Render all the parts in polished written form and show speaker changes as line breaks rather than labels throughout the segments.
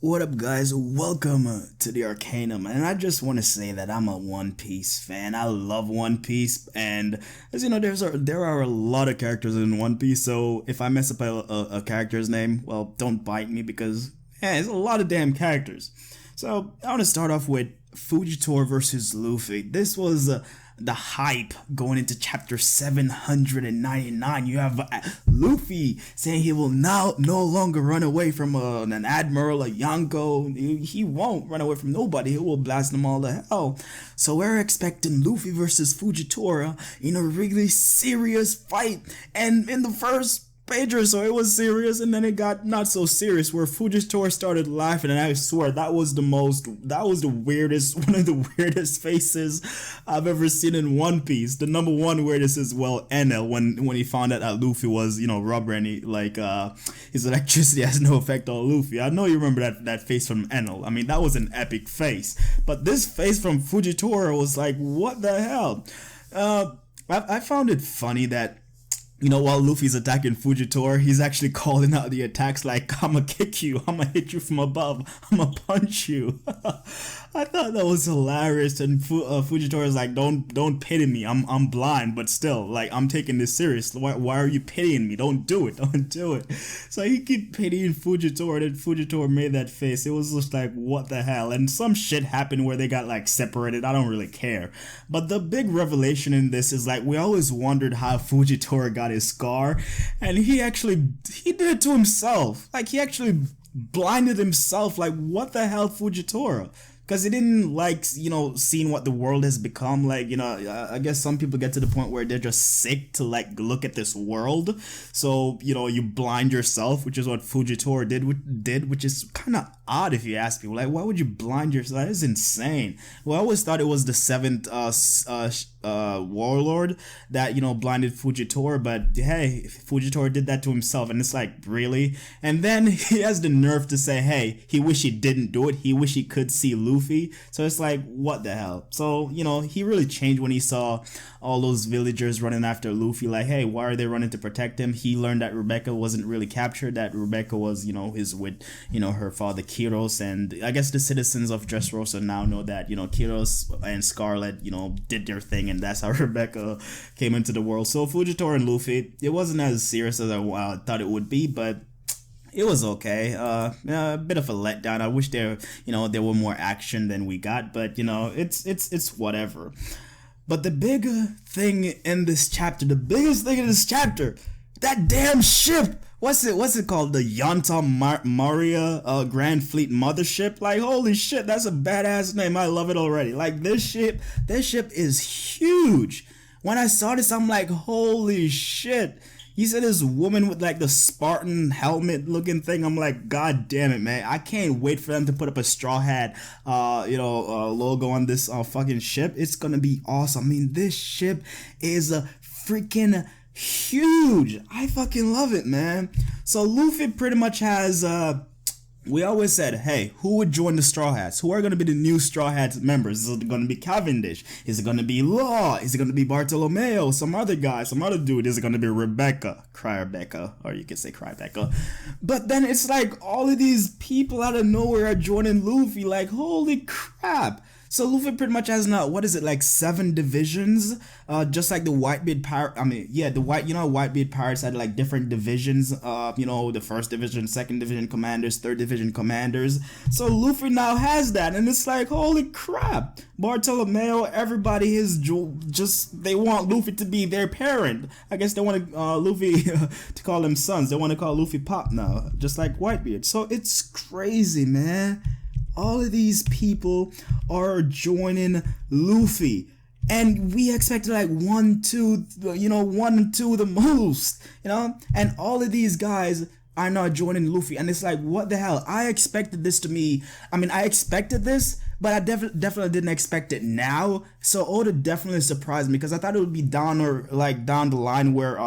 What up, guys? Welcome to the Arcanum, and I just want to say that I'm a One Piece fan. I love One Piece, and as you know, there are a lot of characters in One Piece. So if I mess up a character's name, well, don't bite me because it's a lot of damn characters. So I want to start off with Fujitora versus Luffy. This was the hype going into chapter 799. You have Luffy saying he will now no longer run away from an admiral, a Yonko. He won't run away from nobody. He will blast them all to hell. So we're expecting Luffy versus Fujitora in a really serious fight. And in the first page or so it was serious, and then it got not so serious where Fujitora started laughing, and I swear that was the weirdest, one of the weirdest faces I've ever seen in One Piece. The number one weirdest is, well, Enel, when he found out that Luffy was, rubber, and his electricity has no effect on Luffy. I know you remember that face from Enel. I mean, that was an epic face, but this face from Fujitora was like, what the hell? I found it funny that while Luffy's attacking Fujitora, he's actually calling out the attacks like, I'ma kick you, I'ma hit you from above, I'ma punch you. I thought that was hilarious, and Fujitora's like, don't pity me, I'm blind, but still, like, I'm taking this serious. Why are you pitying me? Don't do it, don't do it. So he keep pitying Fujitora, and Fujitora made that face. It was just like, what the hell? And some shit happened where they got like separated. I don't really care. But the big revelation in this is like, we always wondered how Fujitora got his scar, and he did it to himself. Like, he actually blinded himself. Like, what the hell, Fujitora? Because he didn't like, seeing what the world has become. Like, I guess some people get to the point where they're just sick to like look at this world. So, you blind yourself, which is what Fujitora did, which is kind of odd if you ask people. Like, why would you blind yourself? That is insane. Well, I always thought it was the seventh warlord that blinded Fujitora, but hey, Fujitora did that to himself, and it's like, really? And then he has the nerve to say, hey, he wish he didn't do it, he wish he could see Luffy. So it's like, what the hell? So he really changed when he saw all those villagers running after Luffy, like, hey, why are they running to protect him? He learned that Rebecca wasn't really captured, that Rebecca was his with her father Kiros, and I guess the citizens of Dressrosa now know that Kiros and Scarlet did their thing, and that's how Rebecca came into the world. So Fujitora and Luffy, it wasn't as serious as I thought it would be, but it was okay. A bit of a letdown. I wish there were more action than we got, but it's whatever. But the big thing in this chapter, that damn ship. What's it called? The Yonta Maria Grand Fleet Mothership? Like, holy shit, that's a badass name. I love it already. Like, this ship is huge. When I saw this, I'm like, holy shit. You said this woman with like the Spartan helmet looking thing. I'm like, god damn it, man. I can't wait for them to put up a Straw Hat logo on this fucking ship. It's gonna be awesome. I mean, this ship is a freaking huge. I fucking love it, man. So Luffy pretty much has we always said, hey, who would join the Straw Hats? Who are going to be the new Straw Hats members? Is it going to be Cavendish? Is it going to be Law? Is it going to be Bartolomeo? Some other guy, some other dude? Is it going to be Rebecca? Cry-Rebecca, or you can say Cry-Becca. But then it's like all of these people out of nowhere are joining Luffy. Like, holy crap. So Luffy pretty much has now, what is it, like 7 divisions? Just like the Whitebeard Pirate. I mean, yeah, Whitebeard Pirates had like different divisions. The first division, second division commanders, third division commanders. So Luffy now has that, and it's like, holy crap. Bartolomeo, everybody is they want Luffy to be their parent. I guess they want Luffy to call them sons. They want to call Luffy Pop now, just like Whitebeard. So it's crazy, man. All of these people are joining Luffy, and we expected like 1, 2, 1 and 2 the most, and all of these guys are not joining Luffy, and it's like, what the hell? I expected this, but I definitely didn't expect it now. So Oda definitely surprised me because I thought it would be down or like down the line where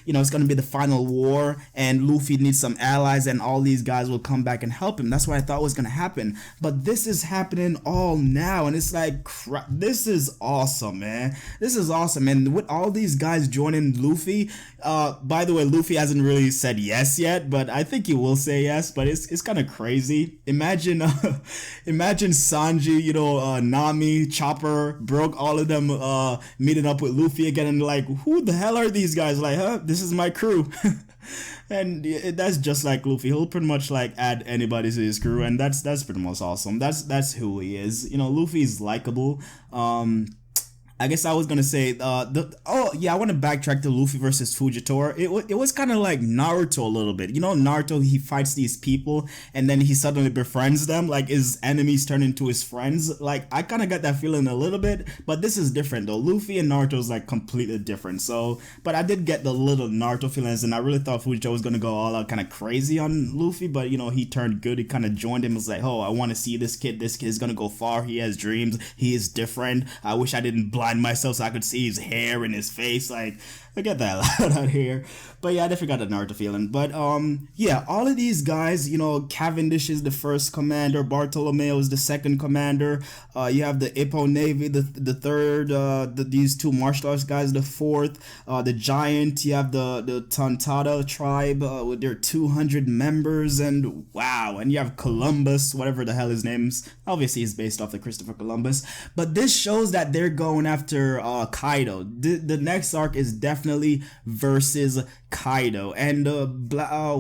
it's gonna be the final war and Luffy needs some allies and all these guys will come back and help him. That's what I thought was gonna happen. But this is happening all now, and it's like crap. This is awesome, man. This is awesome, and with all these guys joining Luffy. By the way, Luffy hasn't really said yes yet, but I think he will say yes. But it's kind of crazy. Imagine Sanji, Nami, Chopper, Brook, all of them meeting up with Luffy again, and like, who the hell are these guys? Like, this is my crew. And that's just like Luffy. He'll pretty much like add anybody to his crew, and that's pretty much awesome. That's who he is. Luffy's likable. I guess I was gonna say I want to backtrack to Luffy versus Fujitora. It was kind of like Naruto a little bit. Naruto, he fights these people and then he suddenly befriends them, like his enemies turn into his friends. Like I kind of got that feeling a little bit, but this is different though. Luffy and Naruto is like completely different. So, but I did get the little Naruto feelings, and I really thought Fujitora was gonna go all out kind of crazy on Luffy, but he turned good. He kind of joined him. It was like, oh, I want to see this kid. This kid is gonna go far. He has dreams. He is different. I wish I didn't blind myself so I could see his hair and his face. Like, I get that out here. But yeah, I definitely got the Naruto feeling. But yeah, all of these guys, Cavendish is the first commander, Bartolomeo is the second commander. You have the Ippo Navy, the third. These two martial arts guys, the fourth. The Giant. You have the Tontada tribe with their 200 members, and wow, and you have Columbus, whatever the hell his name's. Obviously, he's based off the Christopher Columbus. But this shows that they're going after Kaido. The next arc is definitely versus Kaido, and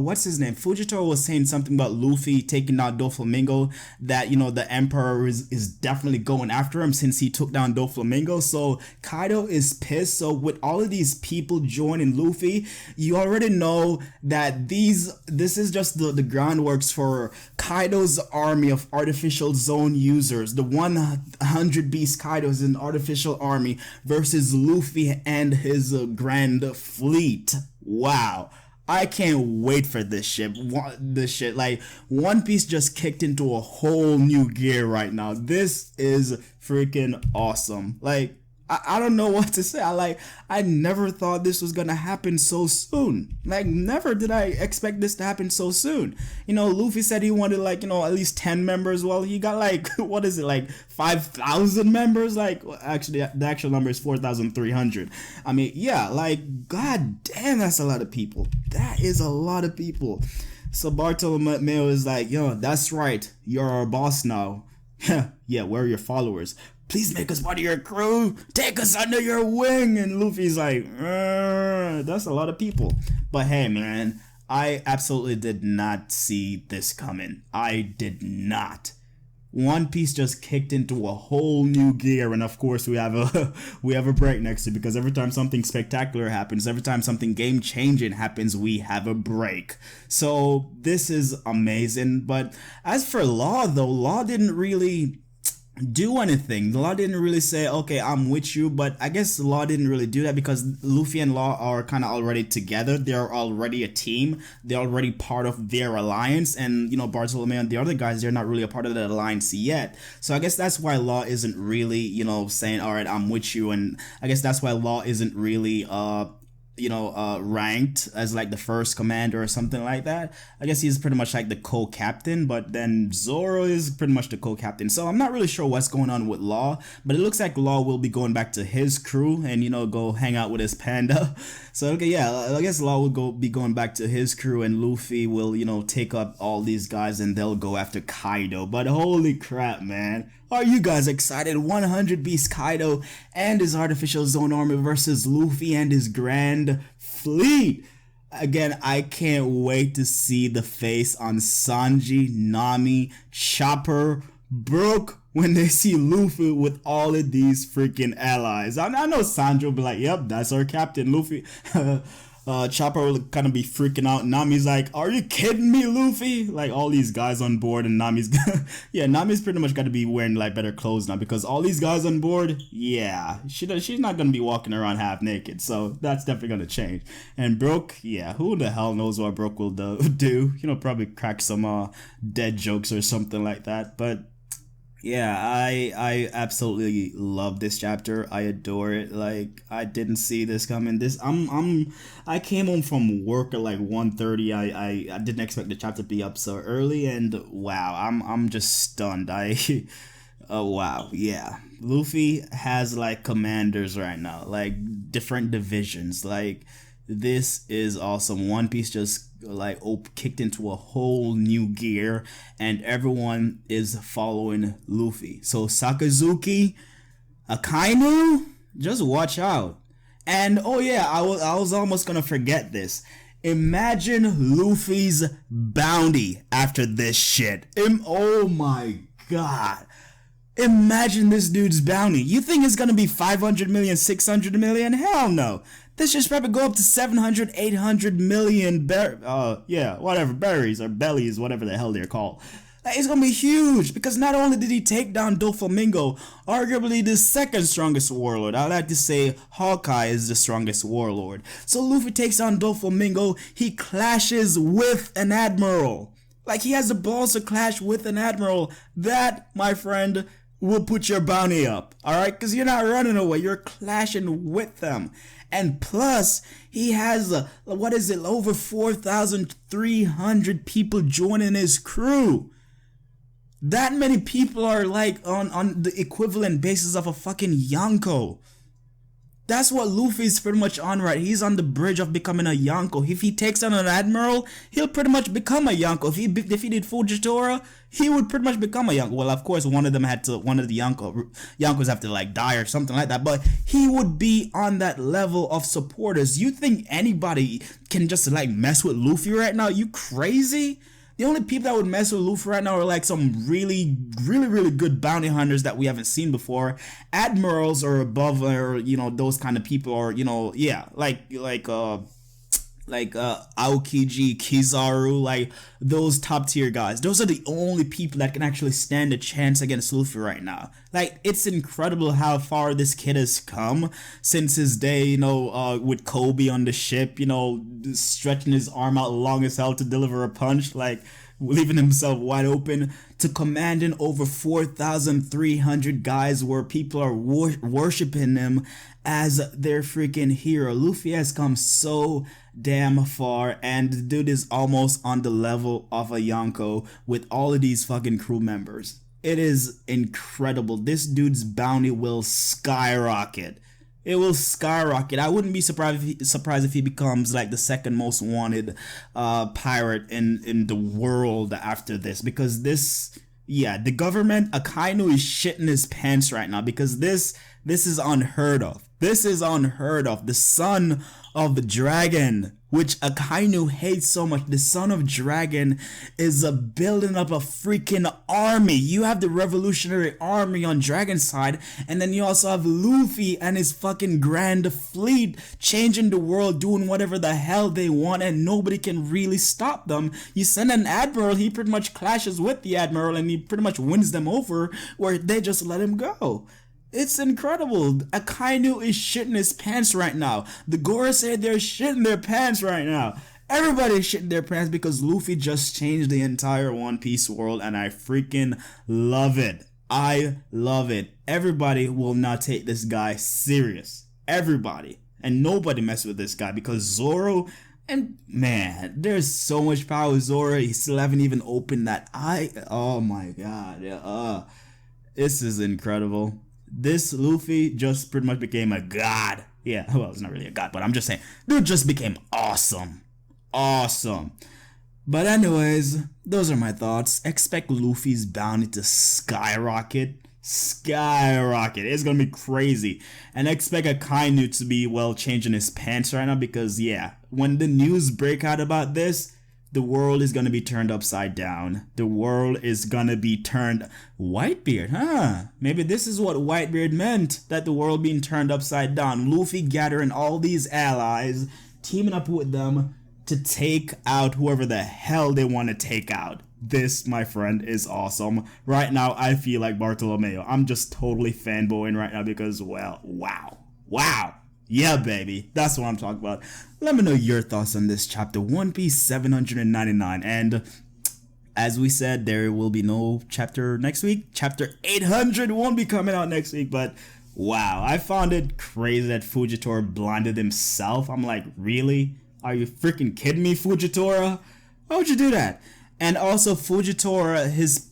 what's his name? Fujitora was saying something about Luffy taking down Doflamingo, that the Emperor is definitely going after him since he took down Doflamingo. So Kaido is pissed. So with all of these people joining Luffy, you already know that this is just the groundworks for Kaido's army of artificial zone users. The 100 Beast Kaido is an artificial army versus Luffy and his grand fleet. Wow, I can't wait for this shit. Like, One Piece just kicked into a whole new gear right now. This is freaking awesome. Like, I don't know what to say. I never thought this was gonna happen so soon. Like, never did I expect this to happen so soon. Luffy said he wanted at least 10 members. Well, he got what is it, 5,000 members? Actually, the actual number is 4,300. I mean, yeah, god damn, that's a lot of people. That is a lot of people. So Bartolomeo is like, yo, that's right, you're our boss now. Yeah, where are your followers? Please make us part of your crew. Take us under your wing. And Luffy's like, that's a lot of people. But hey, man, I absolutely did not see this coming. I did not. One Piece just kicked into a whole new gear, and of course we have a break next to it, because every time something spectacular happens, every time something game changing happens, we have a break. So this is amazing. But as for Law though, Law didn't really do anything. Law didn't really say, okay, I'm with you, but I guess Law didn't really do that because Luffy and Law are kind of already together. They're already a team. They're already part of their alliance, and Bartolomeo and the other guys, they're not really a part of the alliance yet. So I guess that's why Law isn't really, saying, all right, I'm with you, and I guess that's why Law isn't really ranked as the first commander or something like that. I guess he's pretty much the co-captain, but then Zoro is pretty much the co-captain. So I'm not really sure what's going on with Law, but it looks like Law will be going back to his crew and go hang out with his panda. So okay, yeah, I guess Law will be going back to his crew, and Luffy will take up all these guys and they'll go after Kaido. But holy crap, man, are you guys excited? 100 Beast Kaido and his artificial zone army versus Luffy and his grand fleet. Again, I can't wait to see the face on Sanji, Nami, Chopper, Brook when they see Luffy with all of these freaking allies. I know Sanji will be like, yep, that's our captain, Luffy. Chopper will kind of be freaking out. Nami's like, are you kidding me, Luffy? All these guys on board, and Nami's Nami's pretty much got to be wearing better clothes now, because all these guys on board, yeah, she's not gonna be walking around half naked, so that's definitely gonna change. And Brook, yeah, who the hell knows what Brook will do? Probably crack some dead jokes or something like that. But Yeah, I absolutely love this chapter. I adore it. Like I didn't see this coming. I came home from work at like 1:30. I didn't expect the chapter to be up so early, and wow, I'm just stunned. I oh wow, yeah. Luffy has like commanders right now, like different divisions. Like this is awesome. One Piece just like kicked into a whole new gear, and everyone is following Luffy. So Sakazuki, Akainu, just watch out. And oh yeah, I was almost gonna forget this. Imagine Luffy's bounty after this shit. Oh my god. Imagine this dude's bounty. You think it's gonna be 500 million, 600 million? Hell no. This should probably go up to 700, 800 million yeah, whatever, berries or bellies, whatever the hell they're called. Like, it's gonna be huge because not only did he take down Doflamingo, arguably the second strongest warlord. I like to say Hawkeye is the strongest warlord. So Luffy takes down Doflamingo, he clashes with an admiral. Like he has the balls to clash with an admiral. That, my friend, will put your bounty up, alright? Because you're not running away, you're clashing with them. And plus, he has, over 4,300 people joining his crew. That many people are like on the equivalent basis of a fucking Yonko. That's what Luffy's pretty much on, right? He's on the bridge of becoming a Yonko. If he takes on an admiral, he'll pretty much become a Yonko. If he defeated Fujitora, he would pretty much become a Yonko. Well, of course, one of the Yonkos have to like die or something like that. But he would be on that level of supporters. You think anybody can just like mess with Luffy right now? You crazy? The only people that would mess with Luffy right now are like some really good bounty hunters that we haven't seen before. Admirals are above, or those kind of people, or yeah, like Aokiji, Kizaru, like those top tier guys. Those are the only people that can actually stand a chance against Luffy right now. Like, it's incredible how far this kid has come since his day, with Kobe on the ship, stretching his arm out long as hell to deliver a punch, like leaving himself wide open, to commanding over 4,300 guys where people are worshiping him as their freaking hero. Luffy has come so damn far, and the dude is almost on the level of a Yonko with all of these fucking crew members. It is incredible. This dude's bounty will skyrocket. It will skyrocket. I wouldn't be surprised if he becomes like the second most wanted pirate in the world after this, because the government, Akainu, is shitting his pants right now, because this is unheard of. This is unheard of. The son of the dragon, which Akainu hates so much, the son of dragon is building up a freaking army. You have the revolutionary army on Dragon's side, and then you also have Luffy and his fucking grand fleet changing the world, doing whatever the hell they want, and nobody can really stop them. You send an admiral, he pretty much clashes with the admiral, and he pretty much wins them over, where they just let him go. It's incredible. Akainu is shitting his pants right now. The Gorosei, they're shitting their pants right now. Everybody's shitting their pants because Luffy just changed the entire One Piece world, and I freaking love it. I love it. Everybody will not take this guy serious. Everybody. And nobody mess with this guy, because Zoro, and man, there's so much power with Zoro. He still haven't even opened that eye. Oh my god. This is incredible. This Luffy just pretty much became a god. Yeah, well, it's not really a god, but I'm just saying, dude just became awesome. Awesome. But anyways, those are my thoughts. Expect Luffy's bounty to skyrocket. Skyrocket. It's gonna be crazy. And expect Akainu to be, changing his pants right now, because, yeah, when the news break out about this, the world is gonna be turned upside down. The world is gonna be turned... Whitebeard, huh? Maybe this is what Whitebeard meant, that the world being turned upside down. Luffy gathering all these allies, teaming up with them to take out whoever the hell they want to take out. This, my friend, is awesome. Right now, I feel like Bartolomeo. I'm just totally fanboying right now because, wow. Wow. Yeah, baby. That's what I'm talking about. Let me know your thoughts on this chapter, One Piece 799. And as we said, there will be no chapter next week. Chapter 800 won't be coming out next week, but wow, I found it crazy that Fujitora blinded himself. I'm like, really? Are you freaking kidding me, Fujitora? Why would you do that? And also Fujitora,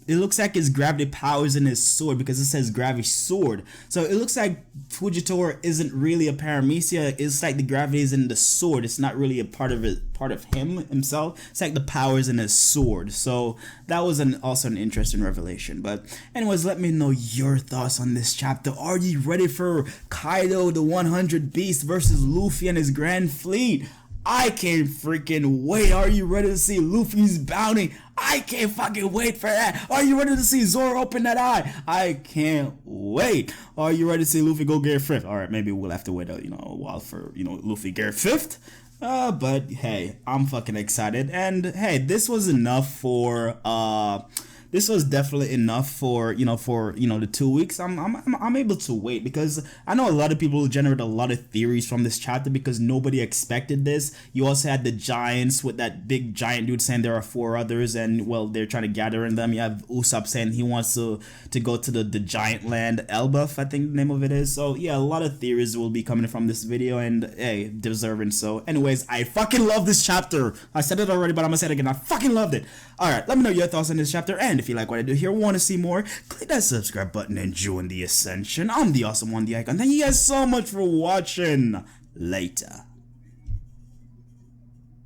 it looks like his gravity power is in his sword because it says gravity sword. So it looks like Fujitora isn't really a paramecia. It's like the gravity is in the sword. It's not really a part of him himself. It's like the power is in his sword. So that was also an interesting revelation. But anyways, let me know your thoughts on this chapter. Are you ready for Kaido the 100 Beast versus Luffy and his Grand Fleet? I can't freaking wait. Are you ready to see Luffy's bounty? I can't fucking wait for that. Are you ready to see Zoro open that eye? I can't wait. Are you ready to see Luffy go get 5th? Alright, maybe we'll have to wait a while for Luffy get 5th. But hey, I'm fucking excited. And hey, this was enough for this was definitely enough for the 2 weeks. I'm able to wait because I know a lot of people generate a lot of theories from this chapter because nobody expected this. You also had the giants with that big giant dude saying there are 4 others, and well, they're trying to gather in them. You have Usopp saying he wants to go to the giant land, Elbaf, I think the name of it is. So yeah, a lot of theories will be coming from this video, and hey, deserving. So anyways, I fucking love this chapter. I said it already, but I'm gonna say it again. I fucking loved it. Alright, let me know your thoughts on this chapter, and if you like what I do here, want to see more, click that subscribe button and join the ascension. I'm the awesome one, the icon. Thank you guys so much for watching. Later.